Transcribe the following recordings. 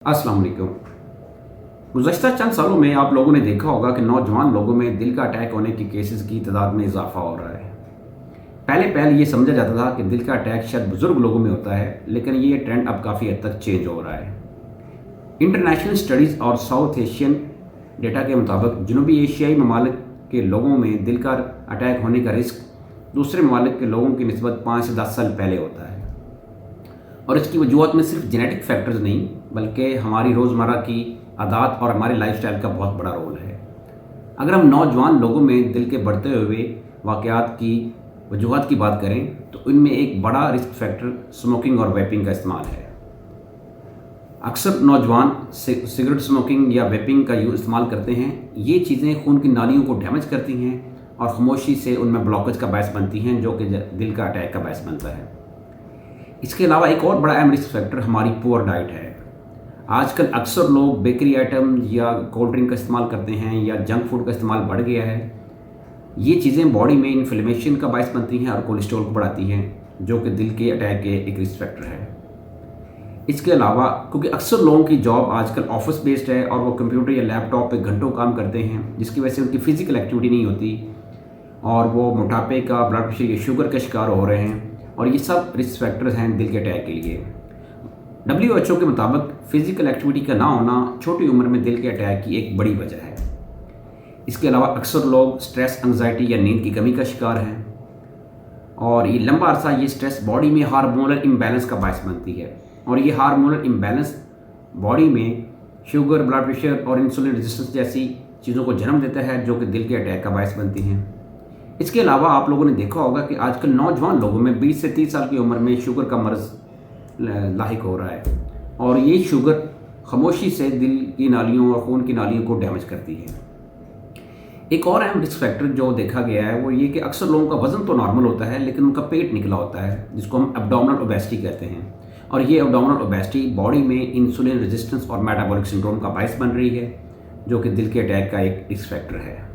अस्सलाम वालेकुम। गुज़श्ता चंद सालों में आप लोगों ने देखा होगा कि नौजवान लोगों में दिल का अटैक होने के केसेस की तादाद में इजाफा हो रहा है। पहले ये समझा जाता था कि दिल का अटैक शायद बुज़ुर्ग लोगों में होता है, लेकिन ये ट्रेंड अब काफ़ी हद तक चेंज हो रहा है। इंटरनेशनल स्टडीज़ और साउथ एशियन डेटा के मुताबिक जनूबी एशियाई ममालिक के लोगों में दिल का अटैक होने का रिस्क दूसरे ममालिक के लोगों की निस्बत 5 से 10 साल पहले होता है। और इसकी वजूहत में सिर्फ जेनेटिक फैक्टर्स नहीं, बल्कि हमारी रोज़मर्रा की आदत और हमारे लाइफस्टाइल का बहुत बड़ा रोल है। अगर हम नौजवान लोगों में दिल के बढ़ते हुए वाक़यात की वजूहत की बात करें तो इनमें एक बड़ा रिस्क फैक्टर स्मोकिंग और वेपिंग का इस्तेमाल है। अक्सर नौजवान सिगरेट स्मोकिंग या वेपिंग का इस्तेमाल करते हैं। ये चीज़ें खून की नालियों को डैमेज करती हैं और खामोशी से उनमें ब्लॉकेज का बायस बनती हैं, जो कि दिल का अटैक का बायस बनता है। इसके अलावा एक और बड़ा अहम रिस्क फैक्टर हमारी पुअर डाइट है। आजकल अक्सर लोग बेकरी आइटम या कोल्ड ड्रिंक का इस्तेमाल करते हैं या जंक फूड का इस्तेमाल बढ़ गया है। ये चीज़ें बॉडी में इन्फ्लेमेशन का बायस बनती हैं और कोलेस्ट्रॉल को बढ़ाती हैं, जो कि दिल के अटैक के एक रिस्क फैक्टर है। इसके अलावा क्योंकि अक्सर लोगों की जॉब आजकल ऑफिस बेस्ड है और वो कंप्यूटर या लैपटॉप पे घंटों काम करते हैं, जिसकी वजह से उनकी फ़िज़िकल एक्टिविटी नहीं होती और वो मोटापे का, ब्लड प्रेशर या शुगर का शिकार हो रहे हैं, और ये सब रिस्क फैक्टर्स हैं दिल के अटैक के लिए। WHO के मुताबिक फ़िज़िकल एक्टिविटी का ना होना छोटी उम्र में दिल के अटैक की एक बड़ी वजह है। इसके अलावा अक्सर लोग स्ट्रेस, एंग्जाइटी या नींद की कमी का शिकार हैं, और ये लंबा अरसा ये स्ट्रेस बॉडी में हार्मोनल इम्बैलेंस का बायस बनती है, और ये हार्मोनल इम्बैलेंस बॉडी में शुगर, ब्लड प्रेशर और इंसुलिन रेजिस्टेंस जैसी चीज़ों को जन्म देता है, जो कि दिल के अटैक का बायस बनती हैं। इसके अलावा आप लोगों ने देखा होगा कि आजकल नौजवान लोगों में 20 से 30 साल की उम्र में शुगर का मर्ज़ लाहिक हो रहा है, और ये शुगर खामोशी से दिल की नालियों और खून की नालियों को डैमेज करती है। एक और अहम रिस्क फैक्टर जो देखा गया है वो ये कि अक्सर लोगों का वज़न तो नॉर्मल होता है, लेकिन उनका पेट निकला होता है, जिसको हम एब्डोमिनल ओबेसिटी कहते हैं। और ये एब्डोमिनल ओबेसिटी बॉडी में इंसुलिन रेजिस्टेंस और मेटाबॉलिक सिंड्रोम का बायस बन रही है, जो कि दिल के अटैक का एक रिस्क फैक्टर है।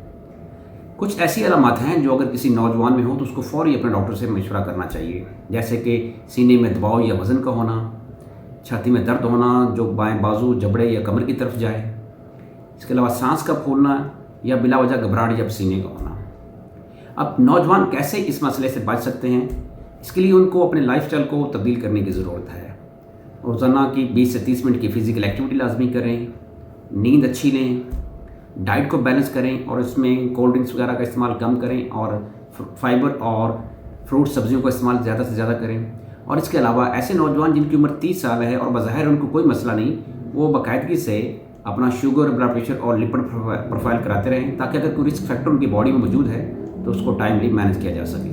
कुछ ऐसी अलामत हैं जो अगर किसी नौजवान में हो तो उसको फ़ौरी अपने डॉक्टर से मशवरा करना चाहिए, जैसे कि सीने में दबाव या वज़न का होना, छाती में दर्द होना जो बाएं बाजू, जबड़े या कमर की तरफ जाए। इसके अलावा सांस का फूलना या बिला वजह घबराहट या पसीने का होना। अब नौजवान कैसे इस मसले से बच सकते हैं? इसके लिए उनको अपने लाइफस्टाइल को तब्दील करने की ज़रूरत है। रोज़ाना की 20 से 30 मिनट की फ़िज़िकल एक्टिविटी लाजमी करें, नींद अच्छी लें, डाइट को बैलेंस करें और इसमें कोल्ड ड्रिंक्स वगैरह का इस्तेमाल कम करें, और फाइबर और फ्रूट सब्जियों का इस्तेमाल ज़्यादा से ज़्यादा करें। और इसके अलावा ऐसे नौजवान जिनकी उम्र 30 साल है और बज़ाहिर उनको कोई मसला नहीं, वो बाकायदगी से अपना शुगर, ब्लड प्रेशर और लिपिड प्रोफाइल कराते रहें, ताकि अगर कोई रिस्क फैक्टर उनकी बॉडी में मौजूद है तो उसको टाइमली मैनेज किया जा सके।